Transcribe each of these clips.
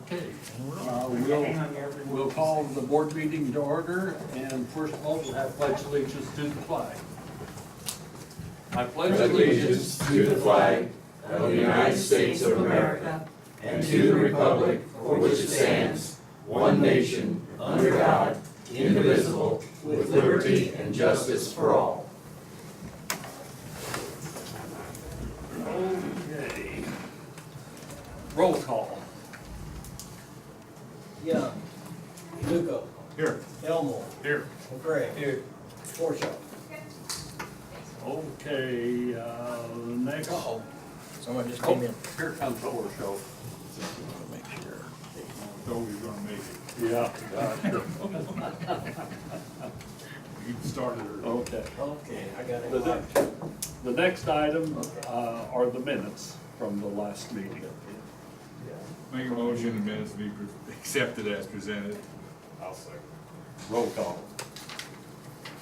Okay, we'll call the board meeting to order, and first of all, we'll have pledge allegiance to the flag. I pledge allegiance to the flag of the United States of America and to the republic for which it stands, one nation, under God, indivisible, with liberty and justice for all. Okay. Roll call. Young. Luco. Here. Elmore. Here. McCray. Here. Forshaw. Okay, next. Someone just Oh, came in. here comes the horse show. Make sure. Thought we were gonna make it. Yeah, sure. You started early. Okay. Okay, I got The it. next, the next item are the minutes from the last meeting. Make a motion, the minutes be accepted as presented. I'll second. Roll call.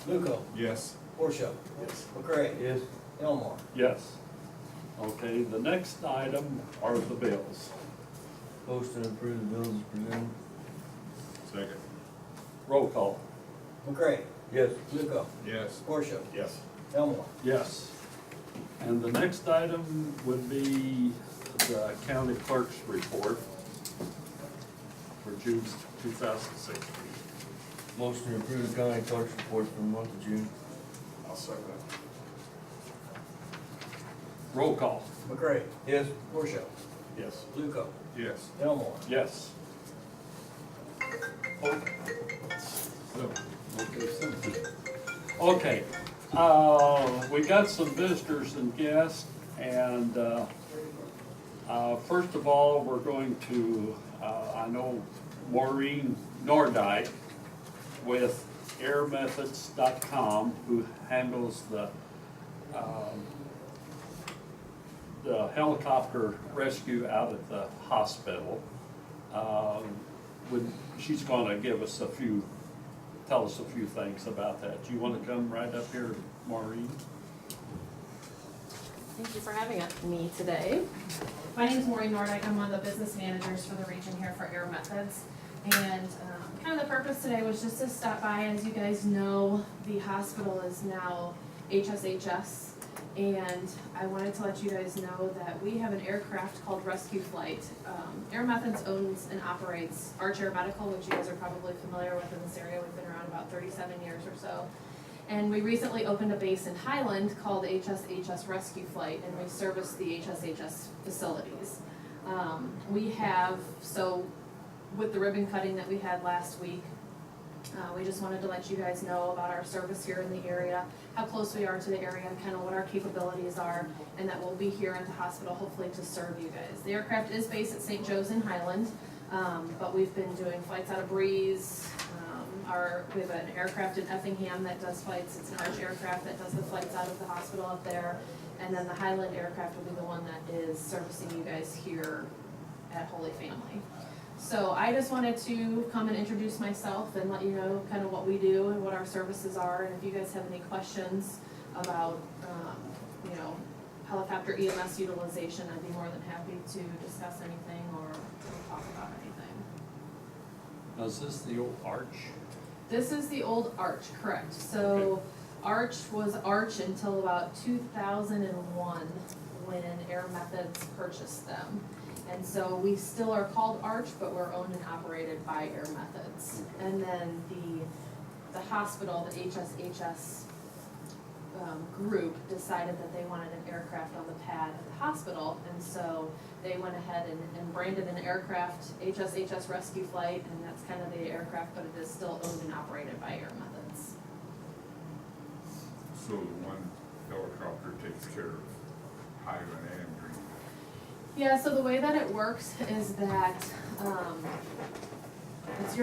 Luco. Yes. Forshaw. Yes. McCray. Yes. Elmore. Yes. Okay, the next item are the bills. Post and approve the bills as presented. Second. Roll call. McCray. Yes. Luco. Yes. Forshaw. Yes. Elmore. Yes. And the next item would be the county clerk's report for June 2016. Motion to approve the county clerk's report for the month of June. I'll second that. Roll call. McCray. Yes. Forshaw. Yes. Luco. Yes. Elmore. Yes. So, Okay, we got some visitors and guests, and first of all, we're going to, I know Maureen Nordike with airmethods.com, who handles the helicopter rescue out at the hospital. She's gonna give us tell us a few things about that. Do you want to come right up here, Maureen? Thank you for having me today. My name is Maureen Nordyke. I'm one of the business managers for the region here for Air Methods. And kind of the purpose today was just to stop by. As you guys know, the hospital is now HSHS. And I wanted to let you guys know that we have an aircraft called Rescue Flight. Air Methods owns and operates Arch Air Medical, which you guys are probably familiar with in this area. We've been around about 37 years or so. And we recently opened a base in Highland called HSHS Rescue Flight, and we service the HSHS facilities. So with the ribbon cutting that we had last week, we just wanted to let you guys know about our service here in the area, how close we are to the area, and kind of what our capabilities are, and that we'll be here at the hospital hopefully to serve you guys. The aircraft is based at St. Joe's in Highland, but we've been doing flights out of Breeze. We have an aircraft in Effingham that does flights. It's an Arch aircraft that does the flights out of the hospital up there. And then the Highland aircraft will be the one that is servicing you guys here at Holy Family. So I just wanted to come and introduce myself and let you know kind of what we do and what our services are. And if you guys have any questions about, helicopter EMS utilization, I'd be more than happy to discuss anything or talk about anything. Now, is this the old Arch? This is the old Arch, correct. So Arch was Arch until about 2001 when Air Methods purchased them. And so we still are called Arch, but we're owned and operated by Air Methods. And then the hospital, the HSHS group decided that they wanted an aircraft on the pad at the hospital. And so they went ahead and branded an aircraft, HSHS Rescue Flight, and that's kind of the aircraft, but it is still owned and operated by Air Methods. So the one helicopter takes care of Highland and Green. Yeah, so the way that it works is that it's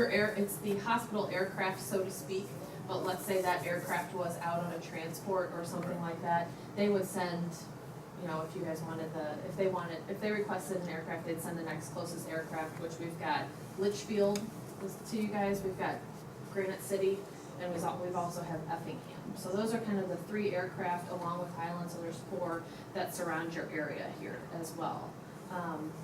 the hospital aircraft, so to speak. But let's say that aircraft was out on a transport or something like that, they would send, if you guys wanted if they requested an aircraft, they'd send the next closest aircraft, which we've got Litchfield to you guys, we've got Granite City, and we've also have Effingham. So those are kind of the 3 aircraft along with Highland, so there's 4 that surround your area here as well.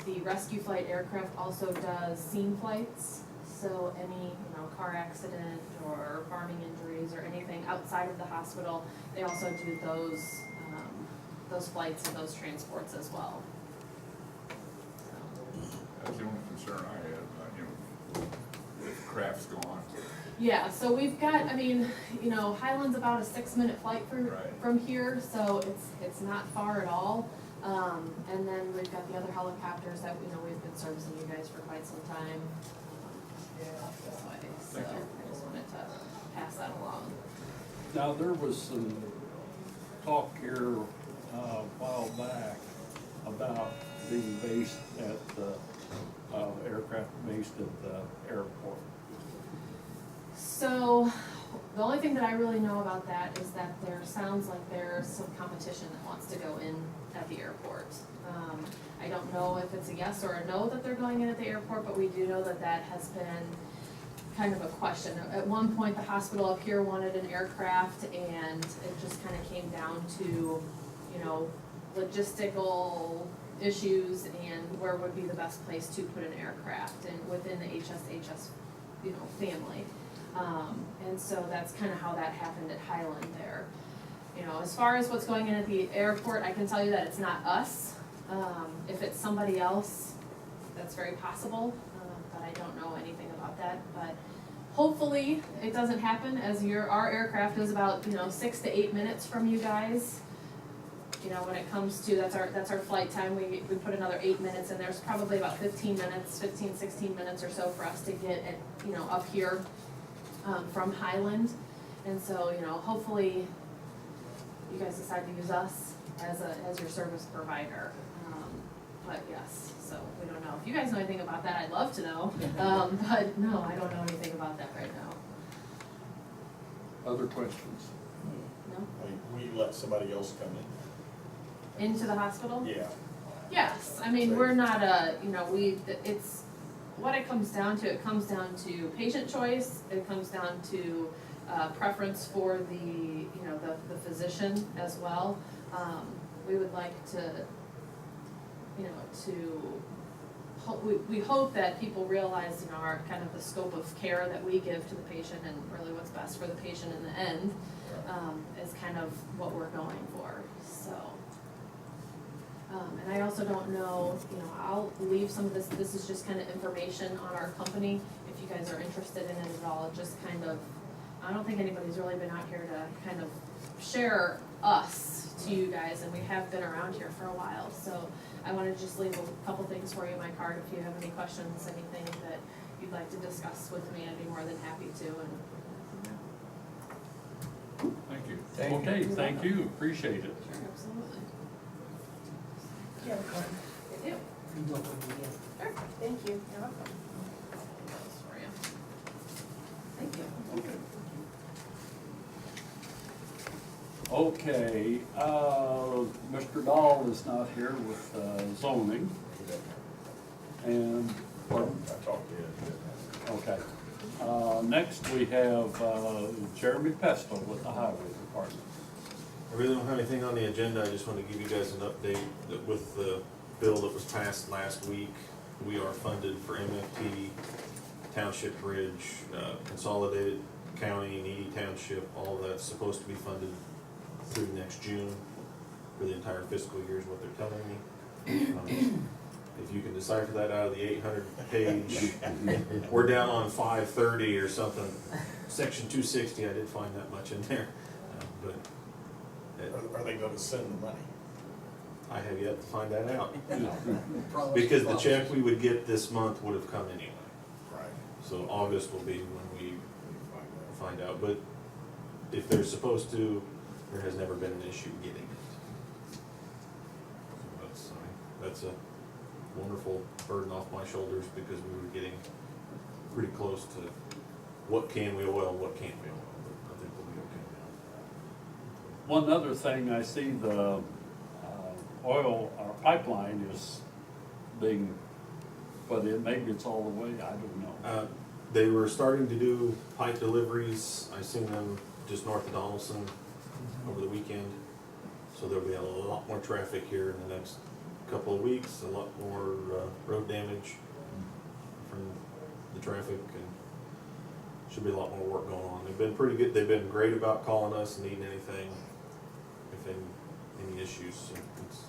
The rescue flight aircraft also does scene flights, so any, car accident or farming injuries or anything outside of the hospital, they also do those flights and those transports as well. That's the only concern I had, if crafts go on. Yeah, so we've got, Highland's about a 6-minute flight Right. from here, so it's not far at all. And then we've got the other helicopters that, we've been servicing you guys for quite some time. This way, so Thank you. I just wanted to pass that along. Now, there was some talk here a while back about being based at the, aircraft based at the airport. So, the only thing that I really know about that is that there sounds like there's some competition that wants to go in at the airport. I don't know if it's a yes or a no that they're going in at the airport, but we do know that that has been kind of a question. At one point, the hospital up here wanted an aircraft, and it just kind of came down to, logistical issues and where would be the best place to put an aircraft and within the HSHS, family. And so that's kind of how that happened at Highland there. As far as what's going in at the airport, I can tell you that it's not us. If it's somebody else, that's very possible, but I don't know anything about that. But hopefully it doesn't happen, as our aircraft is about, 6 to 8 minutes from you guys. When it comes to, that's our flight time, we put another 8 minutes, and there's probably about 16 minutes or so for us to get at, up here, from Highland. And so, hopefully you guys decide to use us as your service provider. But yes, so we don't know. If you guys know anything about that, I'd love to know. But no, I don't know anything about that right now. Other questions? No? We let somebody else come in? Into the hospital? Yeah. Yes, we're not it's, what it comes down to patient choice, it comes down to, preference for the physician as well. We would like to, we hope that people realize, our kind of the scope of care that we give to the patient and really what's best for the patient in the end, is kind of what we're going for, so. And I also don't know, I'll leave some of this is just kind of information on our company, if you guys are interested in it at all, just kind of, I don't think anybody's really been out here to kind of share us to you guys, and we have been around here for a while, so I wanna just leave a couple things for you in my card, if you have any questions, anything that you'd like to discuss with me, I'd be more than happy to, and. Thank you. Okay, thank you, appreciate it. Sure, absolutely. Do you have a card? I do. Sure, thank you. You're welcome. This for you. Thank you. Okay, Mr. Dahl is not here with zoning. And, pardon? I talked to you. Okay. Next, we have Jeremy Pestle with the Highway Department. I really don't have anything on the agenda, I just want to give you guys an update that with the bill that was passed last week, we are funded for MFT, Township Bridge, Consolidated County, Needy Township, all of that's supposed to be funded through next June for the entire fiscal year is what they're telling me. If you can decipher that out of the 800 page, we're down on 530 or something. Section 260, I did find that much in there, but Are they gonna send the money? I have yet to find that out. Promise. Because the check we would get this month would have come anyway. Right. So August will be when we Find out. find out, but if they're supposed to, there has never been an issue getting it. So that's a wonderful burden off my shoulders because we were getting pretty close to what can we oil and what can't we oil, but I think we'll be okay now. One other thing, I see the oil, our pipeline is being put in, maybe it's all the way, I don't know. They were starting to do pipe deliveries, I seen them just north of Donaldson over the weekend. So there'll be a lot more traffic here in the next couple of weeks, a lot more, road damage from the traffic, and should be a lot more work going on. They've been pretty good, they've been great about calling us, needing anything, if any issues, so it's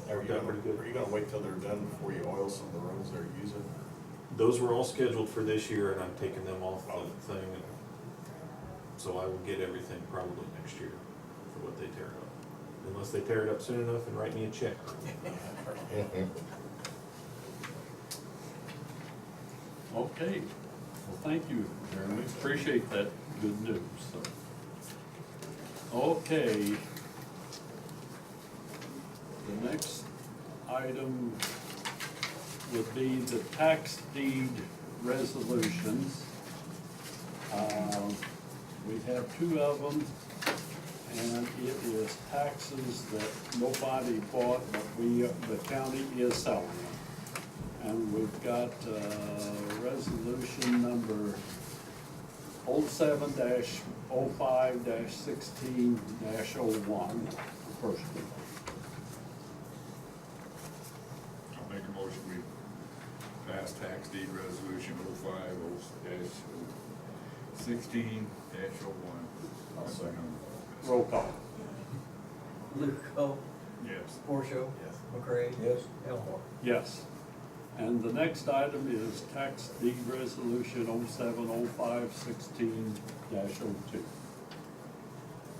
worked out pretty good. Are you gonna wait till they're done before you oil some of the roads they're using? Those were all scheduled for this year, and I'm taking them off the thing, and so I will get everything probably next year for what they tear up. Unless they tear it up soon enough and write me a check. Okay, well, thank you, Jeremy, appreciate that good news, so. Okay. The next item would be the tax deed resolutions. We have two of them, and it is taxes that nobody bought, but the county is selling them. And we've got, resolution number 07-05-16-01, first one. I'll make a motion, we pass tax deed resolution 05-16-01. I'll second. Roll call. Luco, Yes. Portia, Yes. McCray. Yes. Elmore. Yes. And the next item is tax deed resolution 07-05-16-02.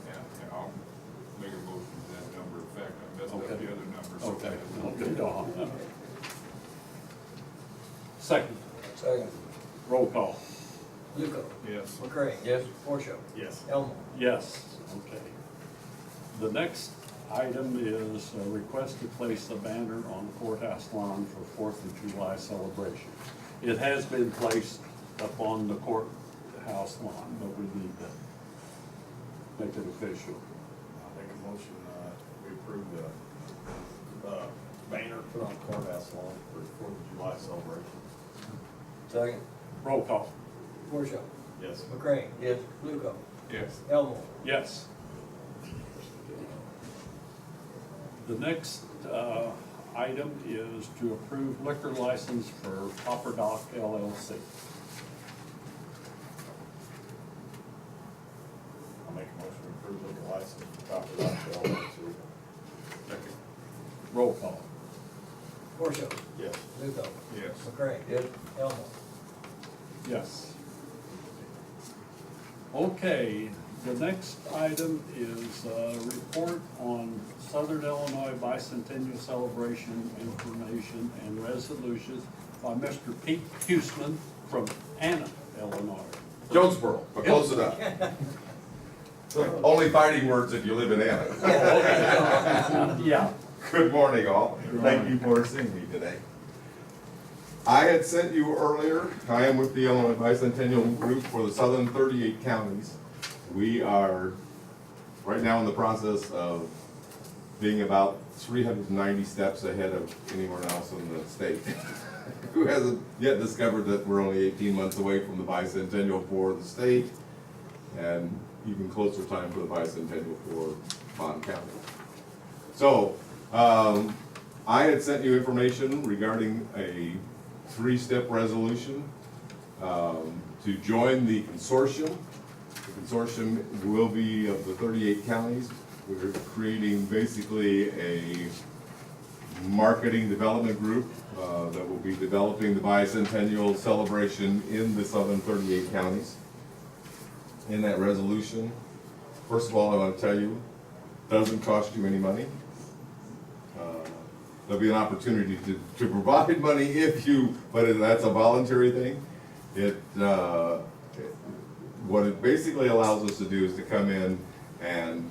Yeah, I'll make a motion to that number effect. I messed up Okay. the other numbers. so Okay, bad. okay, Don. Second, Second. roll call. Luco, Yes. McCray. Yes. Portia, Yes. Elmore. Yes, okay. The next item is a request to place a banner on the courthouse lawn for 4th of July celebration. It has been placed up on the courthouse lawn, but we need to make it official. I'll make a motion, we approve the, banner put on the courthouse lawn for the 4th of July celebration. Second. Roll call. Portia, Yes. McCray. Yes. Luco, Yes. Elmore. Yes. The next item is to approve liquor license for Copper Dock LLC. I'll make a motion to approve liquor license for Copper Dock LLC. Second. Roll call. Portia, Yes. Luco, Yes. McCray. Yes. Elmore. Yes. Okay, the next item is a report on Southern Illinois Bicentennial Celebration information and resolutions by Mr. Pete Huesman from Anna, Illinois. Jonesboro, but close enough. Only fighting words if you live in Anna. Yeah. Good morning, all. Thank you for seeing me today. I had sent you earlier, I am with the Illinois Bicentennial Group for the southern 38 counties. We are right now in the process of being about 390 steps ahead of anyone else in the state who hasn't yet discovered that we're only 18 months away from the bicentennial for the state and even closer time for the bicentennial for Bond County. So, I had sent you information regarding a 3-step resolution to join the consortium. The consortium will be of the 38 counties. We're creating basically a marketing development group that will be developing the bicentennial celebration in the southern 38 counties. In that resolution, first of all, I want to tell you, it doesn't cost you any money. There'll be an opportunity to provide money if you, but that's a voluntary thing. What it basically allows us to do is to come in and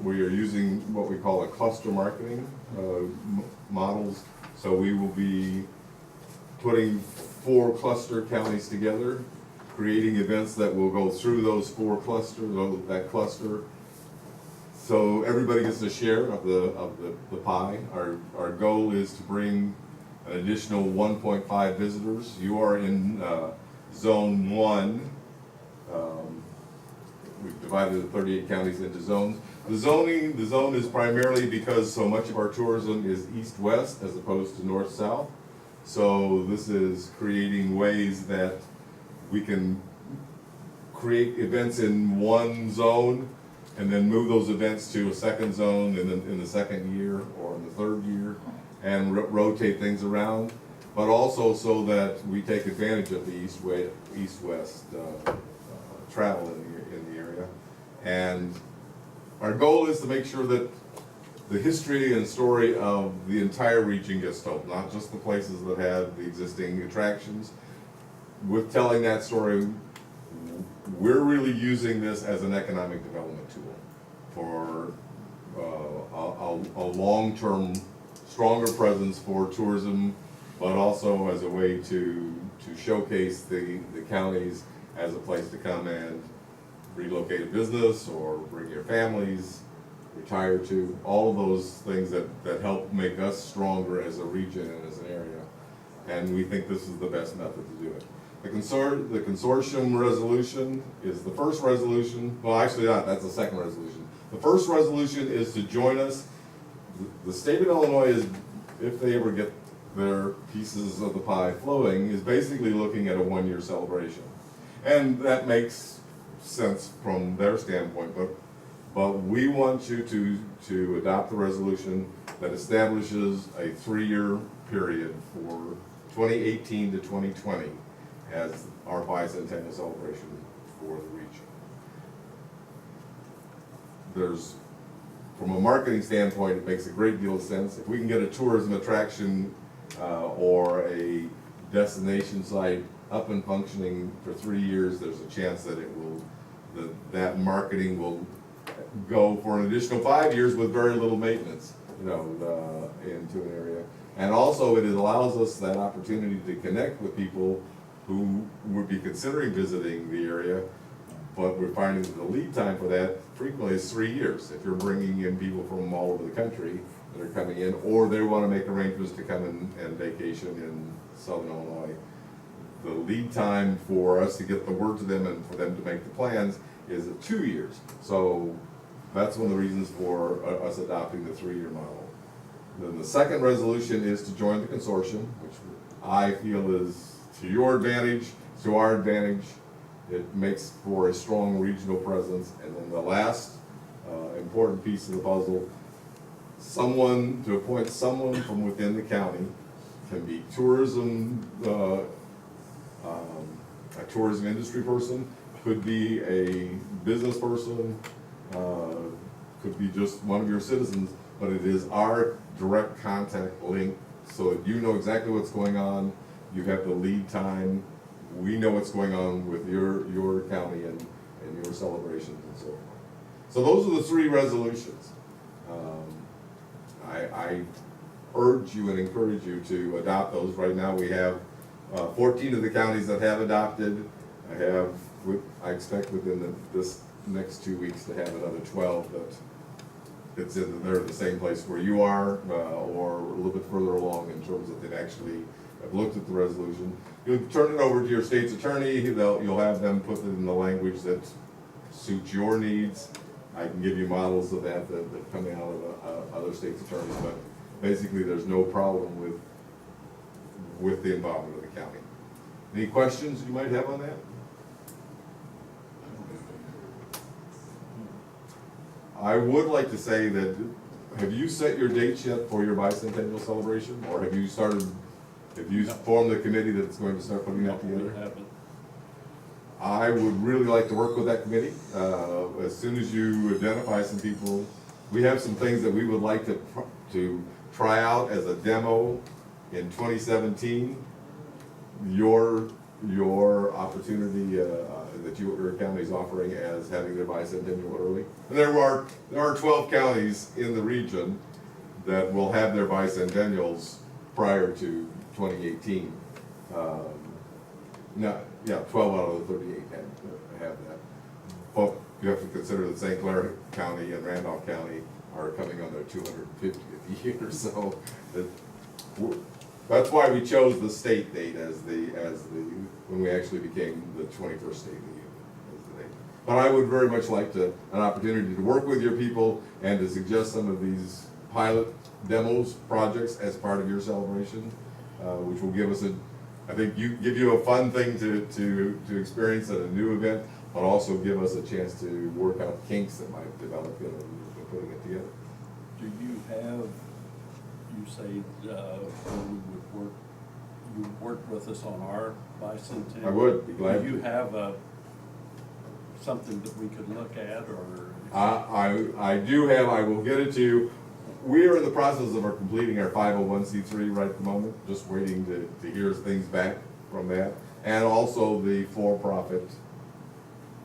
we are using what we call a cluster marketing models. So we will be putting 4 cluster counties together, creating events that will go through those 4 clusters, that cluster. So everybody gets a share of the pie. Our goal is to bring an additional 1.5 visitors. You are in zone 1. We've divided the 38 counties into zones. The zone is primarily because so much of our tourism is east-west as opposed to north-south. So this is creating ways that we can create events in one zone and then move those events to a second zone in the second year or in the third year and rotate things around. But also so that we take advantage of the east-west travel in the area. And our goal is to make sure that the history and story of the entire region gets told, not just the places that have the existing attractions. With telling that story, we're really using this as an economic development tool for a long-term, stronger presence for tourism, but also as a way to showcase the counties as a place to come and relocate a business or bring your families, retire to, all of those things that help make us stronger as a region and as an area. And we think this is the best method to do it. The consortium resolution is the first resolution. Well, actually not, that's the second resolution. The first resolution is to join us. The state of Illinois is, if they ever get their pieces of the pie flowing, is basically looking at a one-year celebration. And that makes sense from their standpoint, but we want you to adopt the resolution that establishes a 3-year period for 2018 to 2020 as our bicentennial celebration for the region. There's, from a marketing standpoint, it makes a great deal of sense. If we can get a tourism attraction or a destination site up and functioning for 3 years, there's a chance that that marketing will go for an additional 5 years with very little maintenance, into an area. And also it allows us that opportunity to connect with people who would be considering visiting the area, but we're finding that the lead time for that frequently is 3 years. If you're bringing in people from all over the country that are coming in, or they want to make arrangements to come in and vacation in Southern Illinois, the lead time for us to get the word to them and for them to make the plans is 2 years. So that's one of the reasons for us adopting the 3-year model. Then the second resolution is to join the consortium, which I feel is to your advantage, to our advantage. It makes for a strong regional presence. And then the last important piece of the puzzle, to appoint someone from within the county, can be tourism, a tourism industry person, could be a business person, could be just one of your citizens, but it is our direct contact link so that you know exactly what's going on, you have the lead time, we know what's going on with your county and your celebrations and so forth. So those are the 3 resolutions. I urge you and encourage you to adopt those. Right now we have 14 of the counties that have adopted. I expect within this next 2 weeks to have another 12 that they're in the same place where you are, or a little bit further along in terms of they've actually have looked at the resolution. You'll turn it over to your state's attorney. You'll have them put it in the language that suits your needs. I can give you models of that come out of other states' attorneys, but basically there's no problem with the involvement of the county. Any questions you might have on that? I would like to say that, have you set your dates yet for your bicentennial celebration? Or have you formed the committee that's going to start putting that together? We haven't. I would really like to work with that committee. As soon as you identify some people, we have some things that we would like to try out as a demo in 2017. Your opportunity that your county is offering as having their bicentennial early. And there are 12 counties in the region that will have their bicentennials prior to 2018. 12 out of the 38 have that. But you have to consider that St. Clair County and Randolph County are coming on their 250th year, so that's why we chose the state date as the when we actually became the 21st state of the union as the date. But I would very much like an opportunity to work with your people and to suggest some of these pilot demos, projects as part of your celebration, which will give us give you a fun thing to experience at a new event, but also give us a chance to work out kinks that might develop in putting it together. Do you have, you say, where we would work, you work with us on our bicentennial? I would be glad Do you to. have something that we could look at, or? I do have, I will get it to you. We are in the process of completing our 501c3 right at the moment, just waiting to hear things back from that. And also the for-profit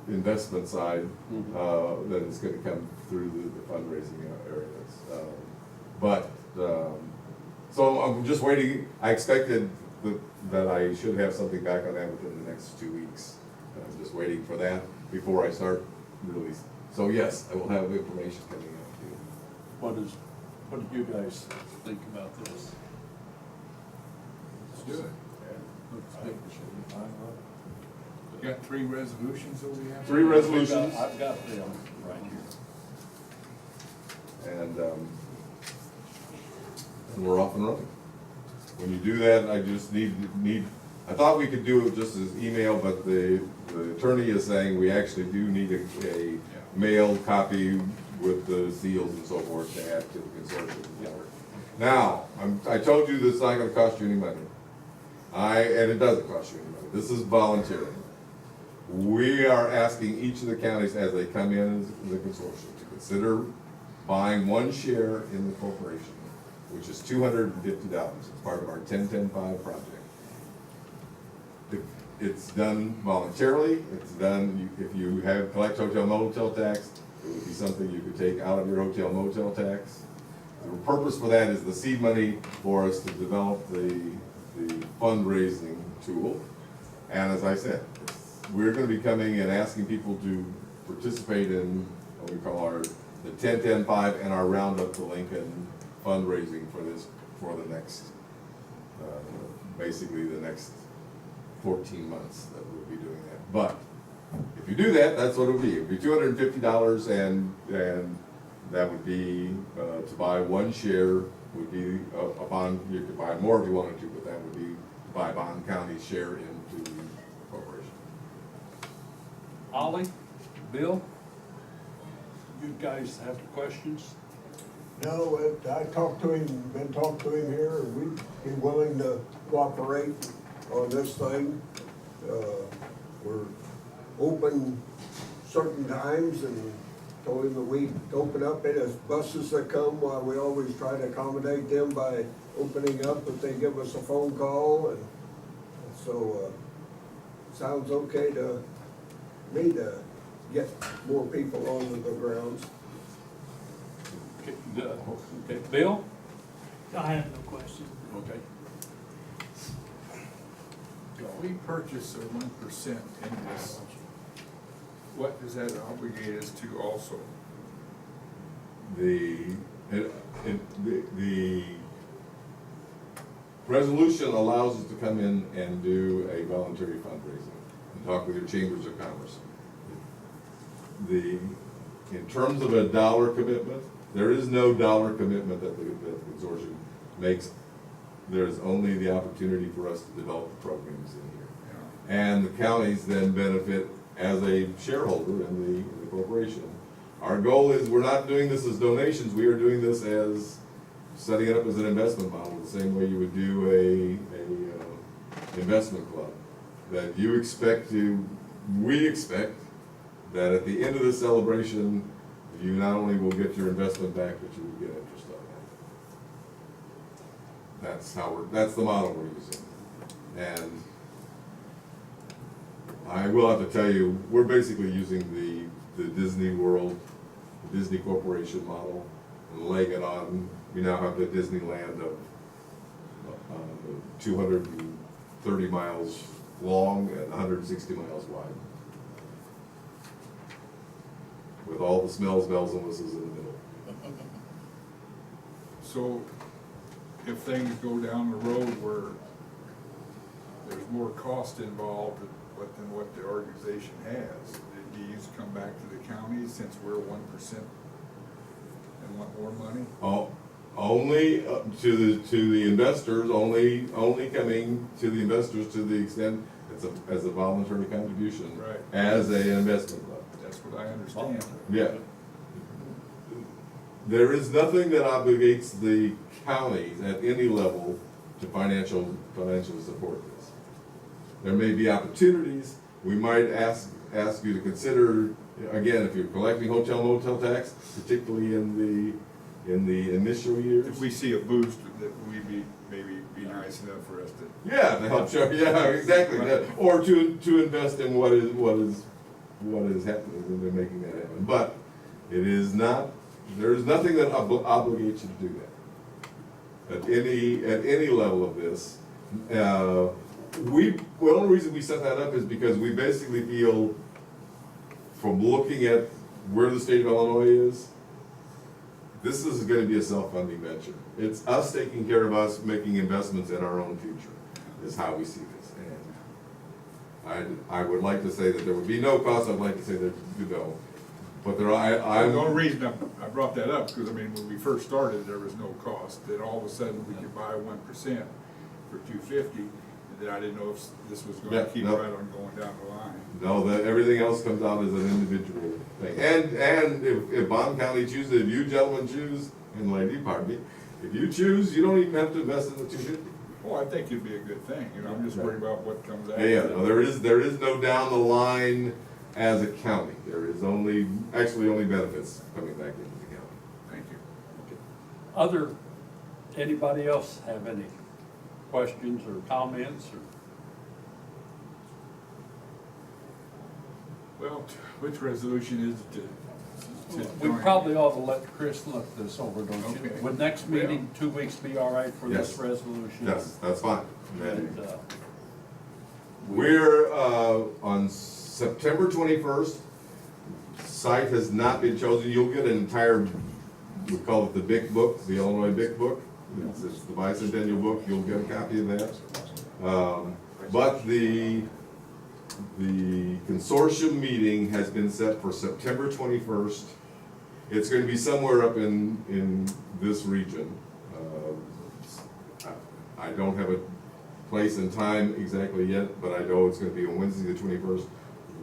investment side, that is gonna come through the fundraising areas. So I'm just waiting. I expected that I should have something back on that within the next 2 weeks. I'm just waiting for that before I start really. So yes, I will have information coming out to you. What do you guys think about this? Let's do it. Looks good. You got 3 resolutions that we have? 3 resolutions. I've got them right here. And we're off and running. When you do that, I just I thought we could do it just as email, but the attorney is saying we actually do need a mailed copy with the seals and so forth to add to the consortium. Now, I told you this is not gonna cost you any money. And it doesn't cost you any money. This is voluntary. We are asking each of the counties as they come in as the consortium to consider buying 1 share in the corporation, which is $250. It's part of our 10-10-5 project. It's done voluntarily. It's done, if you collect hotel motel tax, it would be something you could take out of your hotel motel tax. The purpose for that is the seed money for us to develop the fundraising tool. And as I said, we're gonna be coming and asking people to participate in what we call the 10-10-5 and our Roundup to Lincoln fundraising for the next, basically the next 14 months that we'll be doing that. But if you do that, that's what it would be. It would be $250, and that would be to buy 1 share would be a bond. You could buy more if you wanted to, but that would be to buy Bond County's share into the corporation. Ollie, Bill, you guys have questions? No, I talked to him, been talking to him here, and we'd be willing to cooperate on this thing. We're open certain times, and told him that we'd open up any buses that come, while we always try to accommodate them by opening up if they give us a phone call, and so, sounds okay to me to get more people onto the grounds. Okay, Bill? I have no question. Okay. If we purchase a 1% in this, what does that obligate us to also? The resolution allows us to come in and do a voluntary fundraising and talk with your chambers of commerce. In terms of a dollar commitment, there is no dollar commitment that the consortium makes. There's only the opportunity for us to develop the programs in here. And the counties then benefit as a shareholder in the corporation. Our goal is, we're not doing this as donations, we are doing this as setting it up as an investment model, the same way you would do a investment club. That we expect that at the end of the celebration, you not only will get your investment back, but you will get interest on it. That's the model we're using. And I will have to tell you, we're basically using the Disney World, the Disney Corporation model, and laying it on. We now have the Disneyland of 230 miles long and 160 miles wide, with all the smells, bells, and whistles in the middle. So if things go down the road where there's more cost involved than what the organization has, fees come back to the county since we're 1% and want more money? Oh, only to the investors, only coming to the investors to the extent as a voluntary contribution. Right. As an investment club. That's what I understand. Yeah. There is nothing that obligates the counties at any level to financially support this. There may be opportunities, we might ask you to consider, again, if you're collecting hotel motel tax, particularly in the initial years. If we see a boost, that we maybe be nice enough for us to. Yeah, to help show, yeah, exactly, or to invest in what is happening, and they're making that happen. But it is not, there is nothing that obligates you to do that. At any level of this. The only reason we set that up is because we basically feel, from looking at where the state of Illinois is, this is gonna be a self-funding venture. It's us taking care of us, making investments in our own future, is how we see this. And I would like to say that there would be no cost, I'd like to say that, but the only reason I brought that up, because I mean, when we first started, there was no cost. Then all of a sudden, we could buy 1% for $250, and then I didn't know if this was gonna keep right on going down the line. No, everything else comes out as an individual thing. And if Bond County chooses, if you gentlemen choose, and lady, pardon me, if you choose, you don't even have to invest in the 250. Well, I think it'd be a good thing, I'm just worried about what comes after. Yeah, no, there is no down the line as a county. There is only benefits coming back into the county. Thank you. Anybody else have any questions or comments or? Well, which resolution is it to We join? probably ought to let Chris look this over, don't you? Okay. Would next meeting, 2 weeks, be all right for this Yes. resolution? Yes, that's fine. And, We're on September 21st. Site has not been chosen. You'll get an entire, we call it the BIC book, the Illinois BIC book. It's the BiCentennial book. You'll get a copy of that. But the consortium meeting has been set for September 21st. It's going to be somewhere up in this region. I don't have a place and time exactly yet, but I know it's going to be on Wednesday the 21st.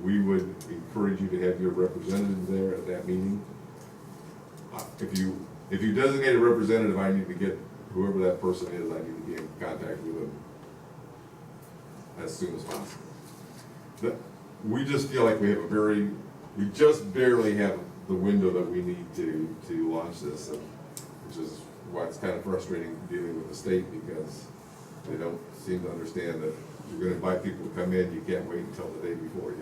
We would encourage you to have your representative there at that meeting. If you designate a representative, I need to get whoever that person is, I need to be in contact with them as soon as possible. We just feel like we just barely have the window that we need to launch this, which is why it's kind of frustrating dealing with the state, because they don't seem to understand that you're gonna invite people to come in, you can't wait until the day before, you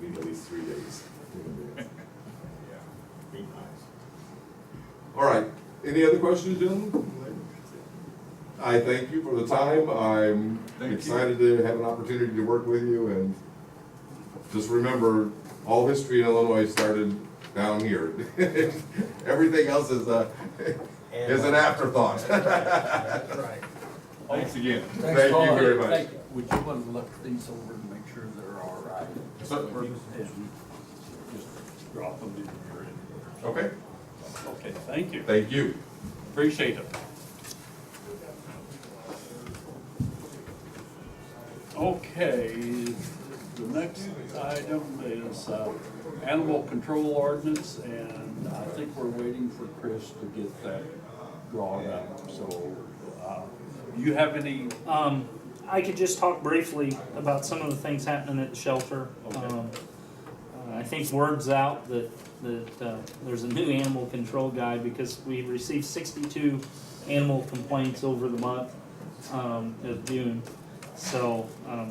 need at least 3 days. Yeah. All right, any other questions, gentlemen? I thank you for the time. I'm Thank you. excited to have an opportunity to work with you, and just remember, all history in Illinois started down here. Everything else is an afterthought. That's right. Thanks again. Thank you very much. Thank you. Would you want to look these over and make sure they're all right? Certainly. And just drop them in your. Okay, Okay, thank you. thank you. Appreciate it. Okay, the next item is animal control ordinance, and I think we're waiting for Chris to get that drawn up. So, do you have any? I could just talk briefly about some of the things happening at the shelter. Okay. I think word's out that there's a new animal control guy, because we received 62 animal complaints over the month of June. So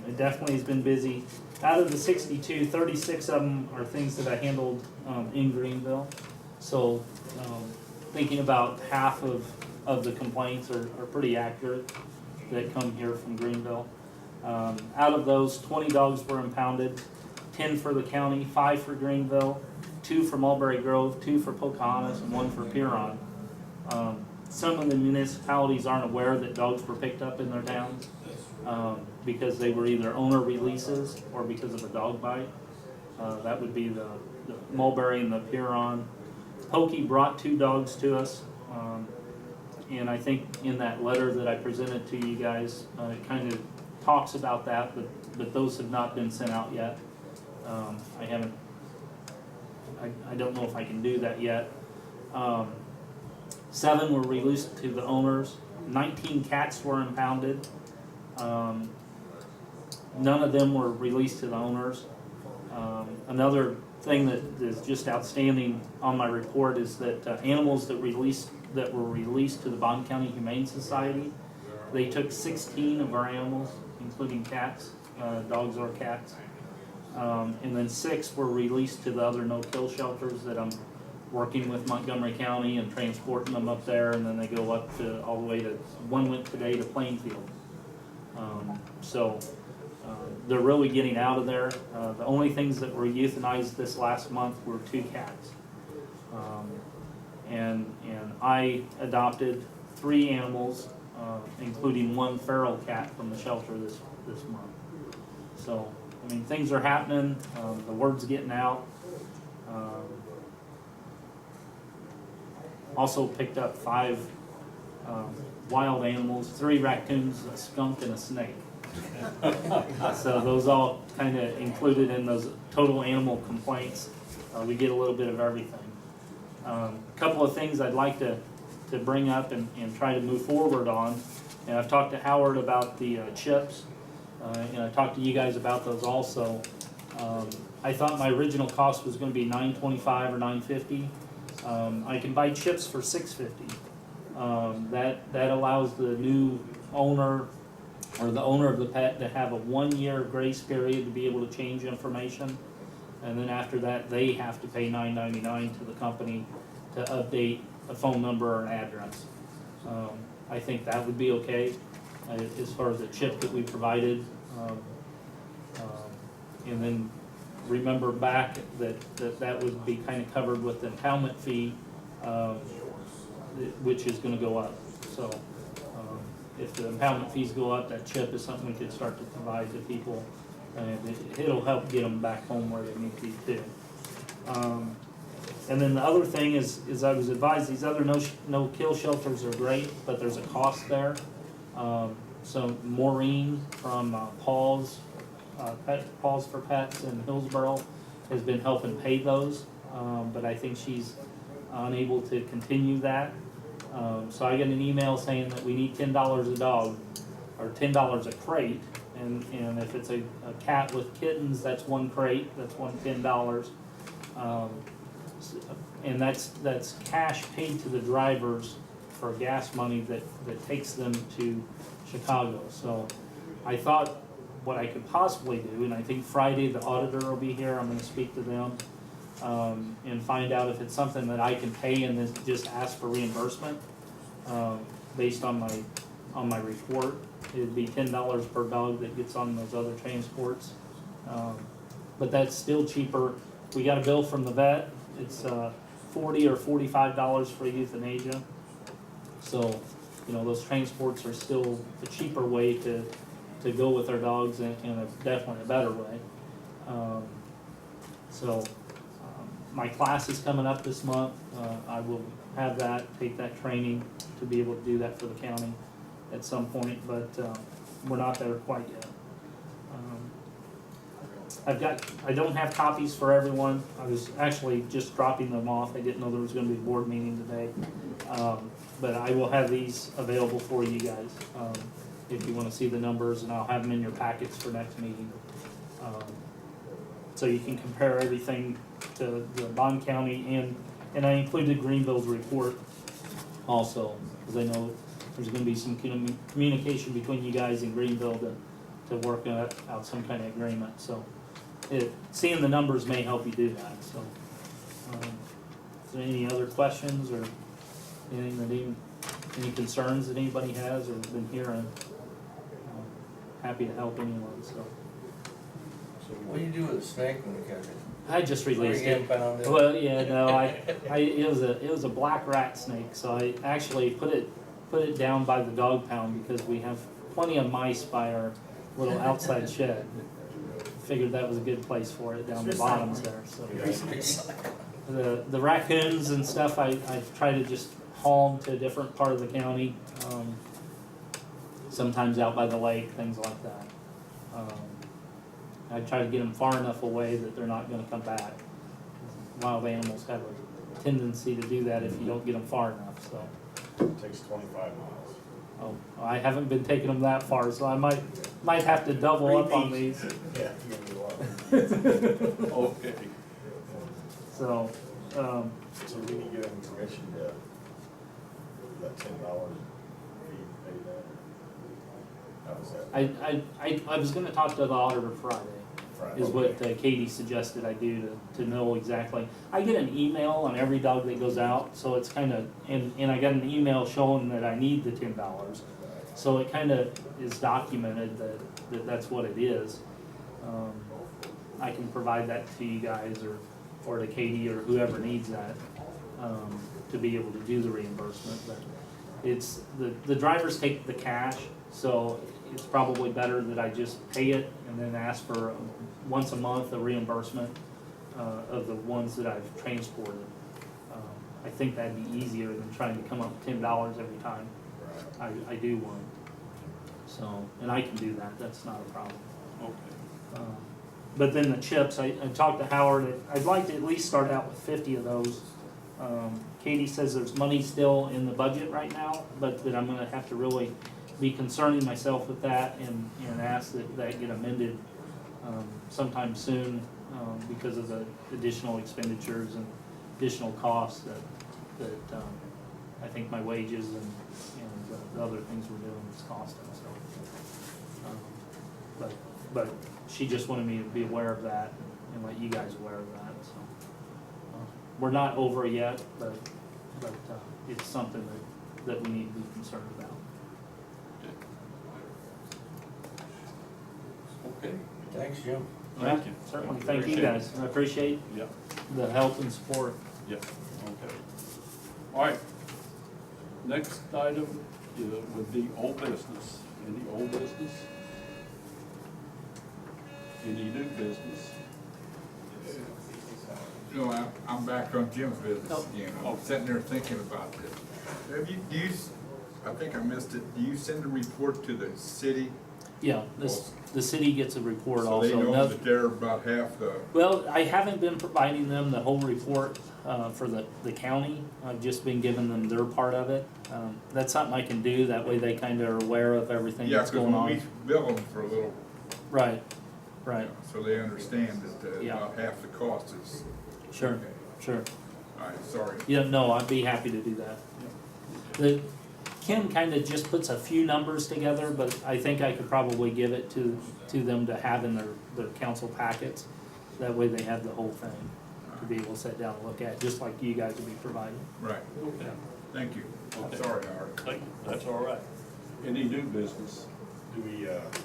it definitely has been busy. Out of the 62, 36 of them are things that I handled in Greenville. So thinking about half of the complaints are pretty accurate that come here from Greenville. Out of those, 20 dogs were impounded, 10 for the county, 5 for Greenville, 2 for Mulberry Grove, 2 for Pocahontas, and 1 for Piron. Some of the municipalities aren't aware that dogs were picked up in their towns because they were either owner releases or because of a dog bite. That would be the mulberry and the Huron. Pokey brought 2 dogs to us, and I think in that letter that I presented to you guys, it kind of talks about that, but those have not been sent out yet. I haven't, I don't know if I can do that yet. 7 were released to the owners. 19 cats were impounded. None of them were released to the owners. Another thing that is just outstanding on my report is that animals that were released to the Bond County Humane Society, they took 16 of our animals, including cats, dogs or cats. And then 6 were released to the other no-kill shelters that I'm working with Montgomery County and transporting them up there, and then they go up to all the way to, one went today to Plainfield. They're really getting out of there. The only things that were euthanized this last month were 2 cats. And I adopted 3 animals, including 1 feral cat from the shelter this month. So, I mean, things are happening, the word's getting out. Also picked up 5 wild animals, 3 raccoons, a skunk, and a snake. So those all kind of included in those total animal complaints. We get a little bit of everything. A couple of things I'd like to bring up and try to move forward on. And I've talked to Howard about the chips, and I talked to you guys about those also. I thought my original cost was going to be $925 or $950. I can buy chips for $650. That allows the new owner or the owner of the pet to have a 1-year grace period to be able to change information, and then after that they have to pay $9.99 to the company to update a phone number or an address. I think that would be okay as far as the chip that we provided, and then remember back that would be kind of covered with the impoundment fee, which is going to go up. So if the impoundment fees go up, that chip is something we could start to provide to people, and it'll help get them back home where they need to be too. And then the other thing is I was advised these other no-kill shelters are great, but there's a cost there. So Maureen from Paws for Pets in Hillsborough has been helping pay those, but I think she's unable to continue that. So I get an email saying that we need $10 a dog, or $10 a crate, and if it's a cat with kittens, that's 1 crate, that's $10. And that's cash paid to the drivers for gas money that takes them to Chicago. So I thought what I could possibly do, and I think Friday the auditor will be here, I'm gonna speak to them, and find out if it's something that I can pay and then just ask for reimbursement, based on my report. It'd be $10 per dog that gets on those other transports. But that's still cheaper. We got a bill from the vet. It's $40 or $45 for euthanasia. So, those transports are still a cheaper way to go with our dogs, and definitely a better way. My class is coming up this month. I will have take that training to be able to do that for the county at some point, but we're not there quite yet. I don't have copies for everyone. I was actually just dropping them off. I didn't know there was gonna be a board meeting today. But I will have these available for you guys, if you wanna see the numbers, and I'll have them in your packets for next meeting. So you can compare everything to the Bond County, and I included Greenville's report also, because I know there's gonna be some communication between you guys and Greenville to work out some kind of agreement, so. Seeing the numbers may help you do that, so. Is there any other questions or anything any concerns that anybody has or been hearing? Happy to help anyone, so. So what do you do with a snake when you catch it? I just released Bring it. it down there. Well, yeah, no, it was a black rat snake, so I actually put it down by the dog pound because we have plenty of mice by our little outside shed. figured that was a good place for it, down the bottoms there, so. The raccoons and stuff, I try to just haul them to a different part of the county, sometimes out by the lake, things like that. I try to get them far enough away that they're not gonna come back. Wild animals have a tendency to do that if you don't get them far enough, so. It takes 25 miles. Oh, I haven't been taking them that far, so I might have to double up on these. Yeah, you're gonna be a lot. Okay. So, So we need to give them permission to, that $10 fee, pay that? How was that? I was gonna talk to the auditor Friday, Friday? is what Katie suggested I do to know exactly. I get an email on every dog that goes out, so it's kinda, and I got an email showing that I need the $10. So it kinda is documented that that's what it is. I can provide that to you guys or to Katie or whoever needs that, to be able to do the reimbursement, but it's, the drivers take the cash, so it's probably better that I just pay it and then ask for once a month a reimbursement, of the ones that I've transported. I think that'd be easier than trying to come up with $10 every time I do one. So, and I can do that, that's not a problem. Okay. But then the chips, I talked to Howard, I'd like to at least start out with 50 of those. Katie says there's money still in the budget right now, but that I'm gonna have to really be concerning myself with that and ask that get amended sometime soon, because of the additional expenditures and additional costs that I think my wages and the other things we're doing is costing, so. But she just wanted me to be aware of that and let you guys aware of that, so. We're not over yet, but it's something that we need to be concerned about. Okay. Thanks, Jim. Thank you. Certainly, thank you Appreciate guys, I appreciate Yep, the help and support. yep, okay. All right. Next item would be old business. Any old business? Any new business? You know, I'm back on Jim's business Oh. again. I'm sitting there thinking about this. I think I missed it, do you send a report to the city? Yeah, the city gets a report So also. they know No- that they're about half the, Well, I haven't been providing them the whole report for the county. I've just been giving them their part of it. That's something I can do, that way they kind of are aware of everything yeah, that's because going when on. we bill them for a little, Right, right, so they understand that Yeah. about half the cost is. sure, Okay. sure. All right, sorry. Yeah, no, I'd be happy to do that. Kim kind of just puts a few numbers together, but I think I could probably give it to them to have in their council packets. That way they have the whole thing to be able to sit down and look at, just like you guys will be providing. Right, Okay. thank you. Okay. Sorry, Howard. Thank you. That's all right. Any new business? Do we have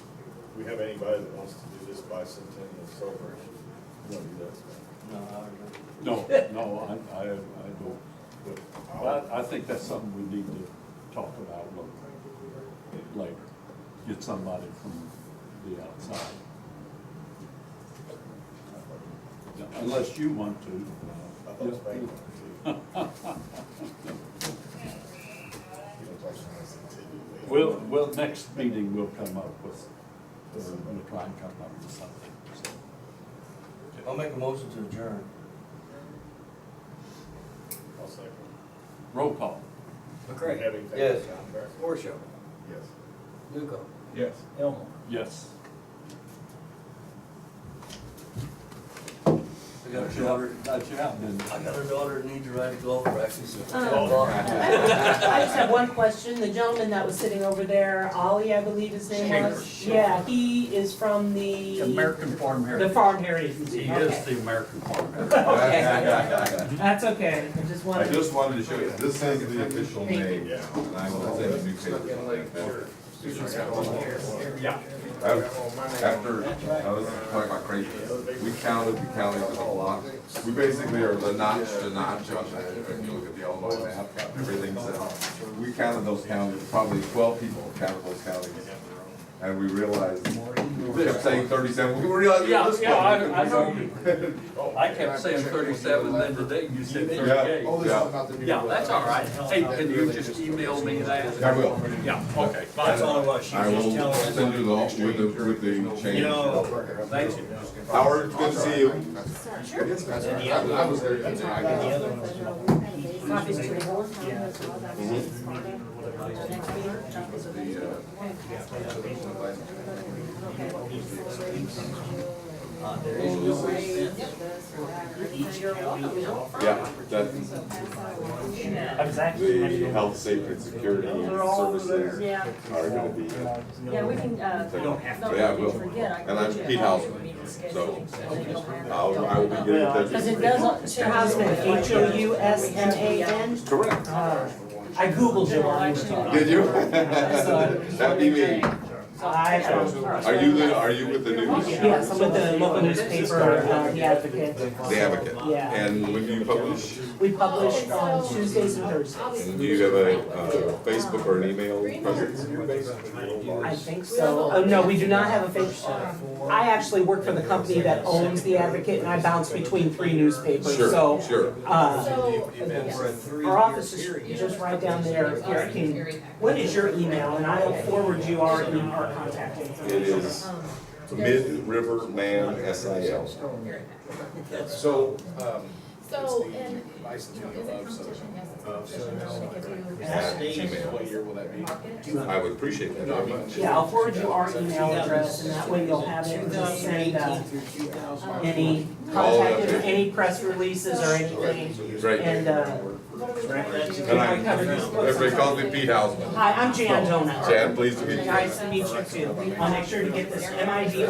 anybody that wants to do this bicentennial celebration? You want to do that? No, no, I don't. But I think that's something we need to talk about a little later. Get somebody from the outside. Unless you want to. I thought it was Frank wanted to. Well, next meeting we'll come up with, we'll try and come up with something, so. I'll make a motion to adjourn. I'll second. Roll call. McCray. Having taken Yes. the contract? Horseshoe. Yes. Nuko. Yes. Elmo. Yes. I got a daughter, Got you out, didn't I got a daughter that needs to ride a golf practice. I just have one question. The gentleman that was sitting over there, Ollie, I believe his name was. Yeah, he is from the. American Farm The Heritage. Farm Heritage. He Okay. is the American Farm Heritage. Okay. That's okay. I just I wanted. just wanted to show you, this is the official Thank you. name, and I will send you newspapers. Yeah. After, I was talking about crazy, we counted the counties with a lot. We basically are the notch to notch on that, if you look at the Illinois map, everything's, we counted those counties, probably 12 people counted those counties. and we realized, we kept saying 37, we realized. Yeah, this yeah, one. I know. I kept saying 37, then today you said 38. Yeah, Yeah, that's all right. Hey, can you just email me that? I will. Yeah, okay, That's fine. all it was. She I was just will telling us. send you the, with the change. You know, Thank you. Howard, good to see you. and the other, I was there today. The other one. Copies to the board? There is no expense. Each county is offered. Yeah, that, I was actually. the health, safety, and security services Yeah, are gonna be, yeah, we can, You don't have to. Yeah, I will. forget, I And can I'm get you Pete a copy Hauser, of meeting so scheduling, so then you'll have it. I will be getting in touch Because with it you. does, Hausman, Housman. I Googled you while you were talking. Did you? That'd be me. Are you with the news? Yes, I'm with the local newspaper, The Advocate. The Advocate? Yeah. And when do you publish? We publish on Tuesdays and Thursdays. And do you have a Facebook or an email presence? I think so. Oh, no, we do not have a Facebook. I actually work for the company that owns The Advocate, and I bounce between 3 newspapers, Sure, so. sure. Our office is just right down there. Here, what is your email? And I'll forward you our contact info. It is Mid-River-Man SIL. So, So, and, is it competition? Yes, it's competition. I'm gonna give you. what year will that be? Market. I would appreciate that very much. Yeah, I'll forward you our email address, and that way you'll have it, just send, any contact, any press releases or anything. Great. And, And everybody calls me Pete Hausman. hi, I'm Jan Donut. Jan, pleased to meet you. Nice to meet you too. I'll make sure to get this MIDRIVERMAN.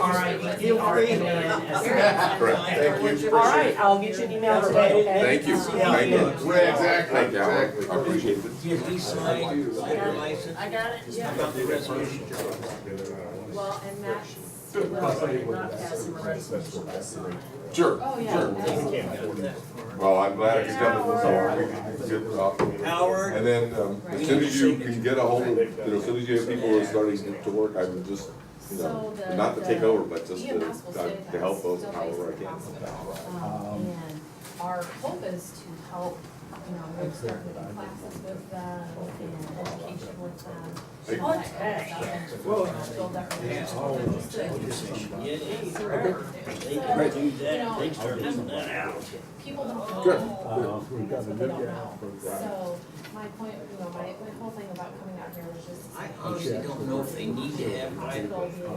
Correct. Thank you. All right, I'll get you an email today, okay? Thank you. Thank you. Exactly. Thank you, Howard. I appreciate it. Give me signed, liquor license. I got it, yeah. About the resolution. Well, and Max will not pass him a resolution. Sure. Oh, yeah. Sure. Well, I'm glad I could come to this hour. We can get talking. Howard. And then, as soon as you can get a hold of, as soon as you have people who are starting to work, I would just, not to take over, but just to help those however I can. And our hope is to help, we're starting to do classes with them and education with them. Hey. All that kind of stuff. And build that relationship with them. Yeah, they can do that, they start leaving that out. People don't know. Good. That's what they don't know. So my point, my whole thing about coming out here was just. I honestly don't know if they need to have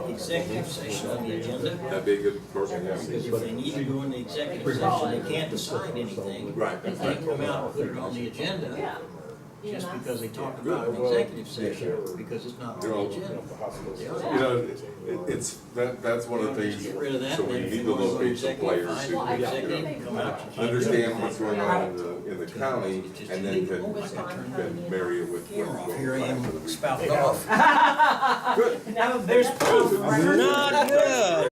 executive session on the agenda. That'd be a good person, yes. Because if they need to go in the executive session, they can't decide anything. Right. They can't come out and put it on the agenda. Yeah. Just because they talk about an executive session, because it's not on the agenda. It's, that's one of the things, Get rid of that, so and we then if need you to want to go locate some executive, players find who an executive, come out. You can't do understand that. what's going on in the county, and then can marry it with Here I what. am spouting off. Now, there's proof. Not good.